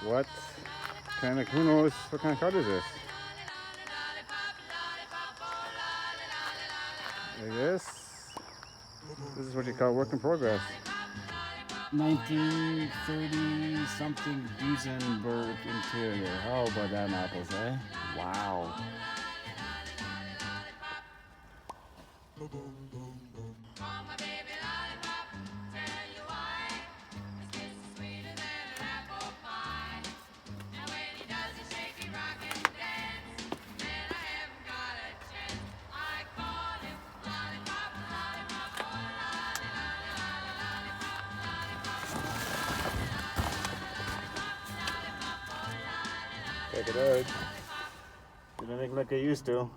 What kind of, who knows what kind of card is this? I guess this is what you call work in progress. 1930 something Duesenberg interior. How about them apples, eh? Wow. Check it out. Didn't make like I used to.